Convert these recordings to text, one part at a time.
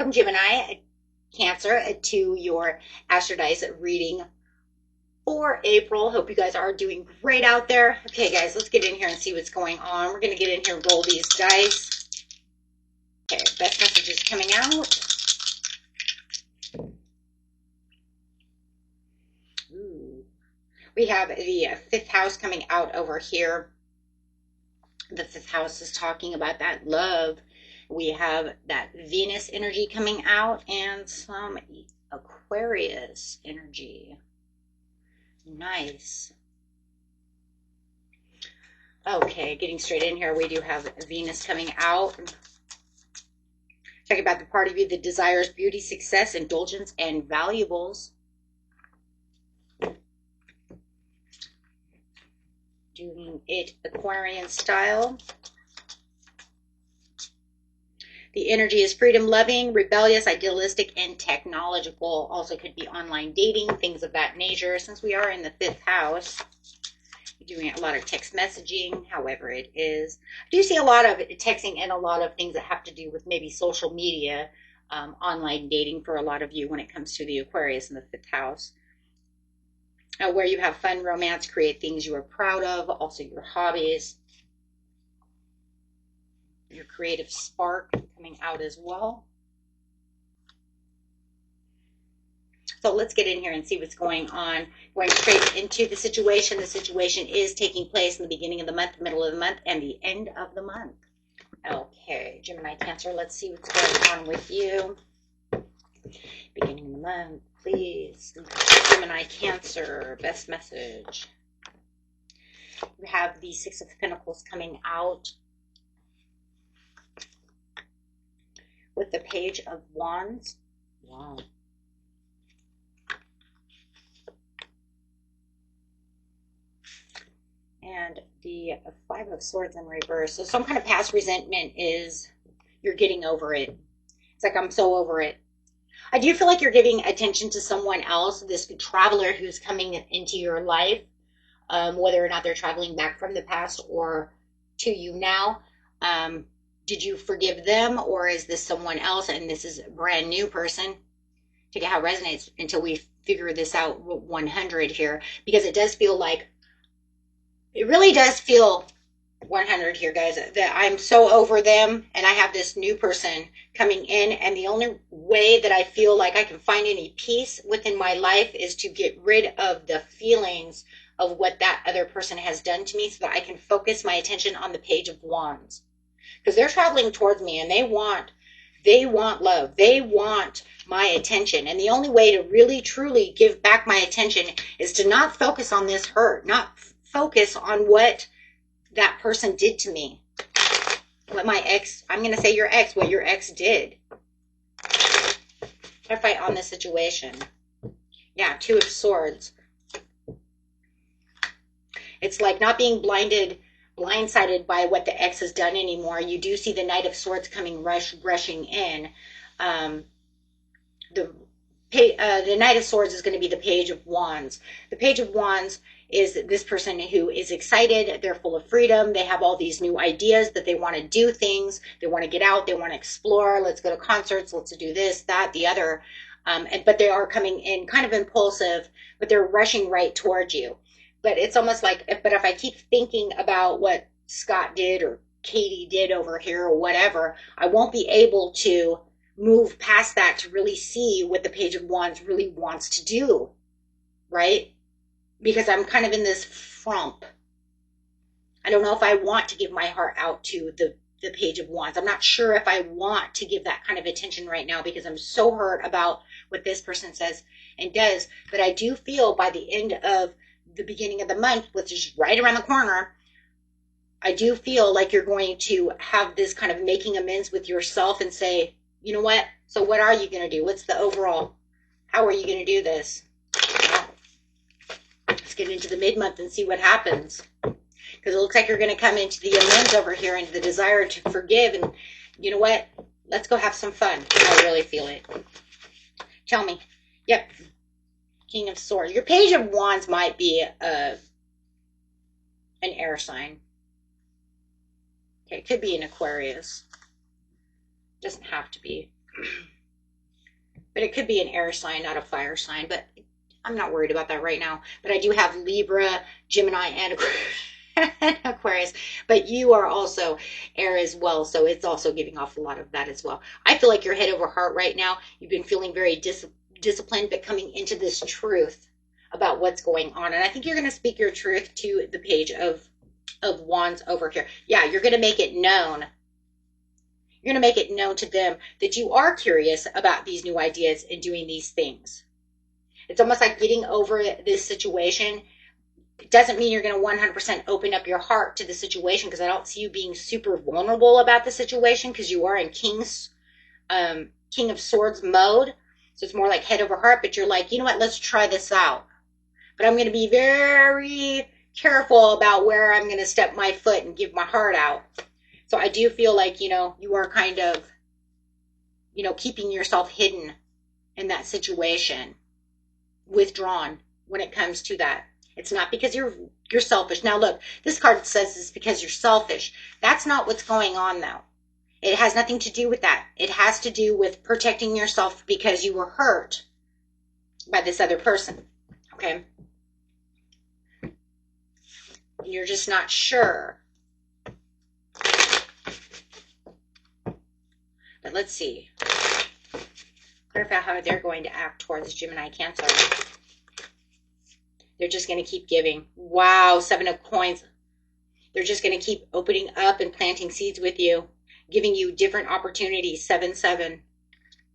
welcome Gemini, Cancer, to your Astrodice reading for April. Hope you guys are doing great out there. Okay, guys, let's get in here and see what's going on. We're going to get in here and roll these dice. Okay, best messages coming out. Ooh. We have the fifth house coming out over here. The fifth house is talking about that love. We have that Venus energy coming out and some Aquarius energy. Nice. Okay, getting straight in here, we do have Venus coming out. Talking about the part of you that desires beauty, success, indulgence, and valuables. Doing it Aquarian style. The energy is freedom loving, rebellious, idealistic, and technological. Also could be online dating, things of that nature. Since we are in the fifth house, you're doing a lot of text messaging, however it is. I do see a lot of texting and a lot of things that have to do with maybe social media, online dating for a lot of you when it comes to the Aquarius in the fifth house. Where you have fun, romance, create things you are proud of, also your hobbies. Your creative spark coming out as well. So let's get in here and see what's going on. Going straight into the situation. The situation is taking place in the beginning of the month, middle of the month, and the end of the month. Okay, Gemini, Cancer, let's see what's going on with you. Beginning of the month, please. Gemini, Cancer, best message. We have the Six of Pentacles coming out. With the Page of Wands. Wow. And the Five of Swords in reverse. So some kind of past resentment is you're getting over it. It's like, I'm so over it. I do feel like you're giving attention to someone else, this traveler who's coming into your life, whether or not they're traveling back from the past or to you now. Did you forgive them, or is this someone else and this is a brand new person? Check out how it resonates until we figure this out 100 here, because it does feel like, it really does feel 100 here, guys, that I'm so over them and I have this new person coming in, and the only way that I feel like I can find any peace within my life is to get rid of the feelings of what that other person has done to me so that I can focus my attention on the Page of Wands. Because they're traveling towards me and they want love. They want my attention. And the only way to really, truly give back my attention is to not focus on this hurt, not focus on what that person did to me. What my ex, I'm going to say your ex, what your ex did. I fight on this situation. Yeah, Two of Swords. It's like not being blindsided by what the ex has done anymore. You do see the Knight of Swords coming rushing in. The Knight of Swords is going to be the Page of Wands. The Page of Wands is this person who is excited. They're full of freedom. They have all these new ideas that they want to do things. They want to get out. They want to explore. Let's go to concerts. Let's do this, that, the other. But they are coming in kind of impulsive, but they're rushing right towards you. But it's almost like, if I keep thinking about what Scott did or Katie did over here or whatever, I won't be able to move past that to really see what the Page of Wands really wants to do, right? Because I'm kind of in this frump. I don't know if I want to give my heart out to the Page of Wands. I'm not sure if I want to give that kind of attention right now because I'm so hurt about what this person says and does. But I do feel by the end of the beginning of the month, which is right around the corner, I do feel like you're going to have this kind of making amends with yourself and say, you know what? So what are you going to do? What's the overall? How are you going to do this? Well, let's get into the mid-month and see what happens. Because it looks like you're going to come into the amends over here, into the desire to forgive. And you know what? Let's go have some fun. I really feel it. Tell me. Yep. King of Swords. Your Page of Wands might be an air sign. Okay, it could be an Aquarius. Doesn't have to be. But it could be an air sign, not a fire sign. But I'm not worried about that right now. But I do have Libra, Gemini, and and Aquarius. But you are also air as well. So it's also giving off a lot of that as well. I feel like you're head over heart right now. You've been feeling very disciplined, but coming into this truth about what's going on. And I think you're going to speak your truth to the page of wands over here. Yeah, you're going to make it known. You're going to make it known to them that you are curious about these new ideas and doing these things. It's almost like getting over this situation. It doesn't mean you're going to 100% open up your heart to the situation, because I don't see you being super vulnerable about the situation, because you are in King of Swords mode. So it's more like head over heart, but you're like, you know what, let's try this out. But I'm going to be very careful about where I'm going to step my foot and give my heart out. So I do feel like, you are kind of, keeping yourself hidden in that situation, withdrawn when it comes to that. It's not because you're selfish. Now look, this card says it's because you're selfish. That's not what's going on though. It has nothing to do with that. It has to do with protecting yourself because you were hurt by this other person. Okay? And you're just not sure. But let's see. Clarify how they're going to act towards Gemini Cancer. They're just going to keep giving. Wow, 7 of Coins. They're just going to keep opening up and planting seeds with you, giving you different opportunities. 7-7.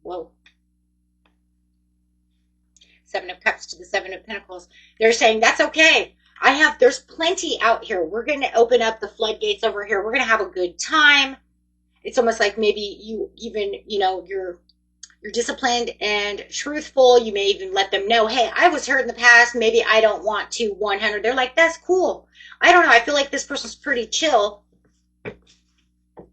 Whoa. 7 of Cups to the 7 of Pentacles. They're saying, that's okay. There's plenty out here. We're going to open up the floodgates over here. We're going to have a good time. It's almost like maybe you even, you're disciplined and truthful. You may even let them know, hey, I was hurt in the past. Maybe I don't want to 100. They're like, that's cool. I don't know. I feel like this person's pretty chill.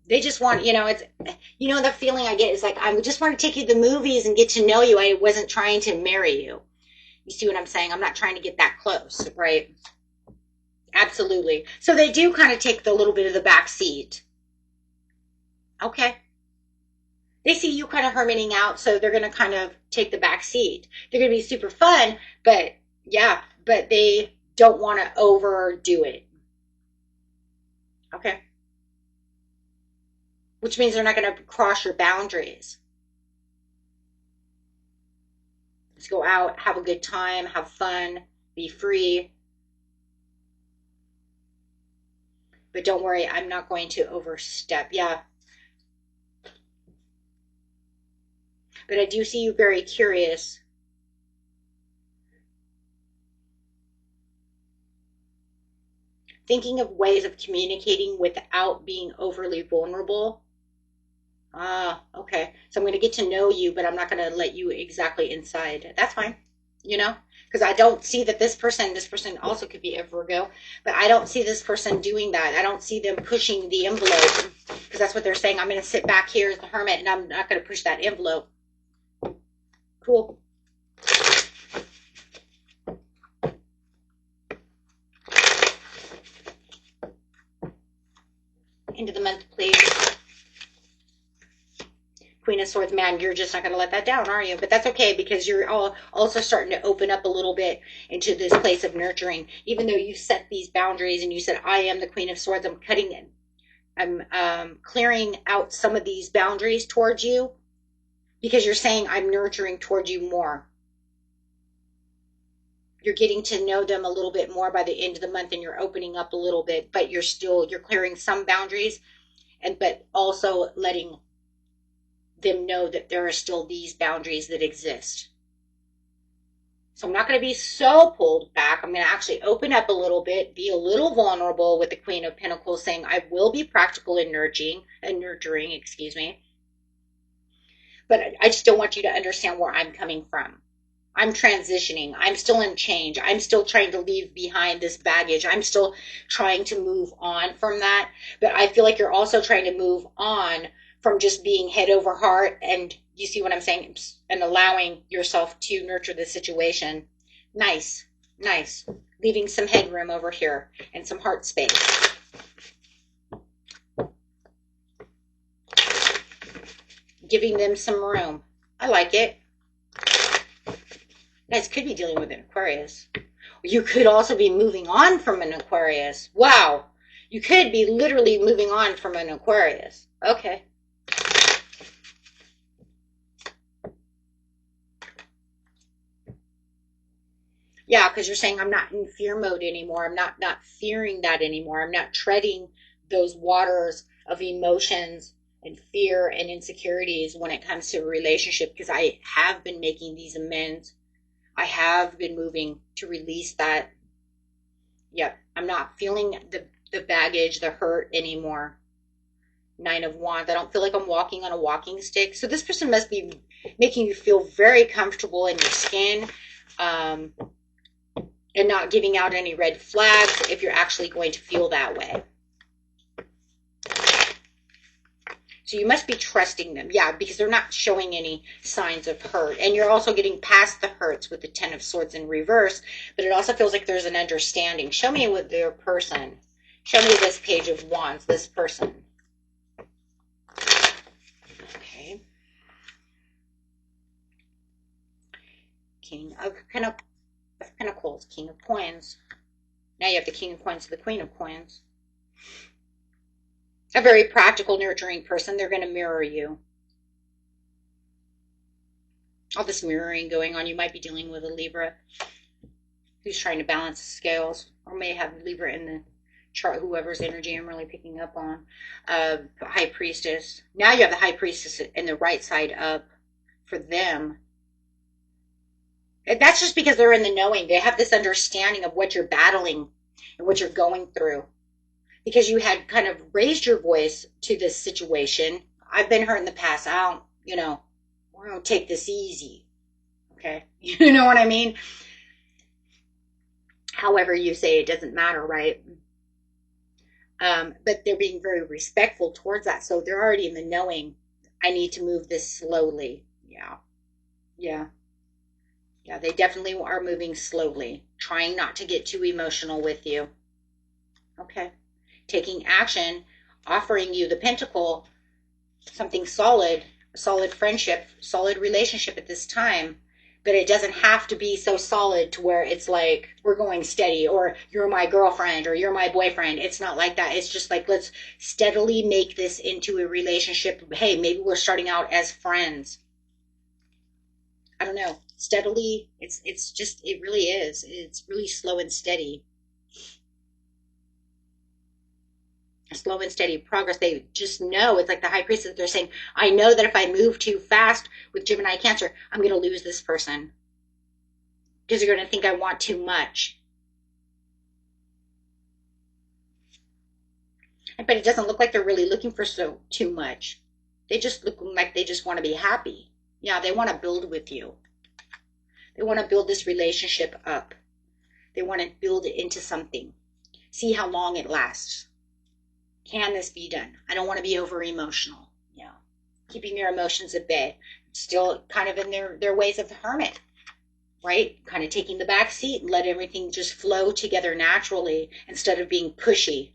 They just want, it's, the feeling I get is like, I just want to take you to the movies and get to know you. I wasn't trying to marry you. You see what I'm saying? I'm not trying to get that close, right? Absolutely. So they do kind of take the little bit of the back seat. Okay. They see you kind of hermiting out, so they're going to kind of take the back seat. They're going to be super fun, but they don't want to overdo it. Okay. Which means they're not going to cross your boundaries. Let's go out, have a good time, have fun, be free. But don't worry, I'm not going to overstep. Yeah. But I do see you very curious. Thinking of ways of communicating without being overly vulnerable. Okay. So I'm going to get to know you, but I'm not going to let you exactly inside. That's fine. Because I don't see that this person also could be a Virgo, but I don't see this person doing that. I don't see them pushing the envelope, because that's what they're saying. I'm going to sit back here as the hermit, and I'm not going to push that envelope. Cool. End of the month, please. Queen of Swords, man, you're just not going to let that down, are you? But that's okay, because you're also starting to open up a little bit into this place of nurturing. Even though you set these boundaries and you said, I am the Queen of Swords, I'm clearing out some of these boundaries towards you, because you're saying I'm nurturing towards you more. You're getting to know them a little bit more by the end of the month, and you're opening up a little bit, but you're clearing some boundaries, but also letting them know that there are still these boundaries that exist. So I'm not going to be so pulled back. I'm going to actually open up a little bit, be a little vulnerable with the Queen of Pentacles, saying I will be practical in nurturing, But I just don't want you to understand where I'm coming from. I'm transitioning. I'm still in change. I'm still trying to leave behind this baggage. I'm still trying to move on from that. But I feel like you're also trying to move on from just being head over heart. And you see what I'm saying? And allowing yourself to nurture the situation. Nice. Nice. Leaving some headroom over here and some heart space. Giving them some room. I like it. You guys could be dealing with an Aquarius. You could also be moving on from an Aquarius. Wow. You could be literally moving on from an Aquarius. Okay. Yeah, because you're saying I'm not in fear mode anymore. I'm not fearing that anymore. I'm not treading those waters of emotions and fear and insecurities when it comes to a relationship because I have been making these amends. I have been moving to release that. Yep, I'm not feeling the baggage, the hurt anymore. Nine of Wands. I don't feel like I'm walking on a walking stick. So this person must be making you feel very comfortable in your skin. And not giving out any red flags if you're actually going to feel that way. So you must be trusting them. Yeah, because they're not showing any signs of hurt. And you're also getting past the hurts with the Ten of Swords in reverse. But it also feels like there's an understanding. Show me with their person. Show me this Page of Wands, this person. Okay. King of Pentacles, King of Coins. Now you have the King of Coins to the Queen of Coins. A very practical, nurturing person. They're going to mirror you. All this mirroring going on. You might be dealing with a Libra who's trying to balance the scales, or may have Libra in the chart, whoever's energy I'm really picking up on. High Priestess. Now you have the High Priestess in the right side up for them. And that's just because they're in the knowing. They have this understanding of what you're battling and what you're going through. Because you had kind of raised your voice to this situation. I've been hurt in the past. I don't, we're going to take this easy. Okay? You know what I mean? However you say, it doesn't matter, right? But they're being very respectful towards that. So they're already in the knowing. I need to move this slowly. Yeah. Yeah. Yeah, they definitely are moving slowly, trying not to get too emotional with you. Okay. Taking action, offering you the Pentacle, something solid, a solid friendship, solid relationship at this time. But it doesn't have to be so solid to where it's like, we're going steady, or you're my girlfriend, or you're my boyfriend. It's not like that. It's just like, let's steadily make this into a relationship. Hey, maybe we're starting out as friends. I don't know. Steadily, it's just, it really is. It's really slow and steady. Slow and steady progress. They just know. It's like the High Priestess. They're saying, I know that if I move too fast with Gemini Cancer, I'm going to lose this person. Because you're going to think I want too much. But it doesn't look like they're really looking for too much. They just look like they just want to be happy. Yeah, they want to build with you. They want to build this relationship up. They want to build it into something. See how long it lasts. Can this be done? I don't want to be over emotional. Yeah. Keeping your emotions at bay. Still kind of in their ways of the hermit. Right? Kind of taking the back seat and let everything just flow together naturally instead of being pushy.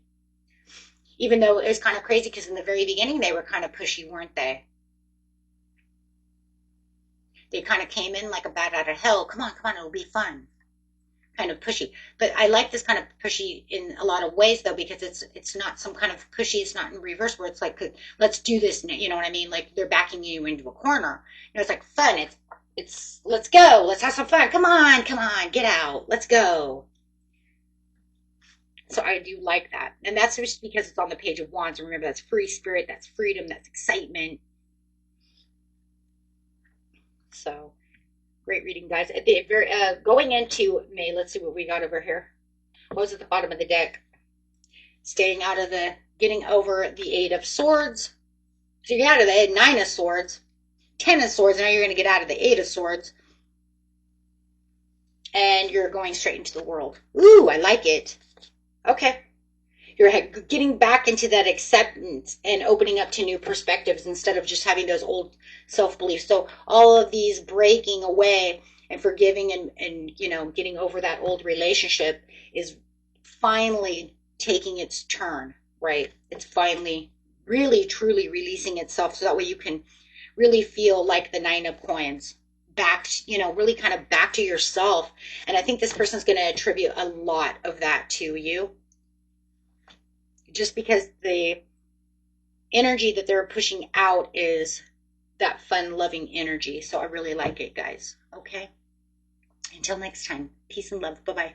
Even though it was kind of crazy because in the very beginning they were kind of pushy, weren't they? They kind of came in like a bat out of hell. Come on, it'll be fun. Kind of pushy. But I like this kind of pushy in a lot of ways, though, because it's not some kind of pushy. It's not in reverse where it's like, let's do this. You know what I mean? Like they're backing you into a corner. It's like fun. It's let's go. Let's have some fun. Come on, get out. Let's go. So I do like that. And that's just because it's on the Page of Wands. Remember, that's free spirit. That's freedom. That's excitement. So, great reading, guys. At the very going into May, let's see what we got over here. What was at the bottom of the deck? Getting over the Eight of Swords. So you get out of the Nine of Swords, Ten of Swords. Now you're going to get out of the Eight of Swords, and you're going straight into the World. Ooh, I like it. Okay. You're getting back into that acceptance and opening up to new perspectives instead of just having those old self-beliefs. So all of these breaking away and forgiving and getting over that old relationship is finally taking its turn, right? It's finally really, truly releasing itself so that way you can really feel like the Nine of Coins, back, really kind of back to yourself. And I think this person's going to attribute a lot of that to you, just because the energy that they're pushing out is that fun, loving energy. So I really like it, guys. Okay. Until next time, peace and love. Bye-bye.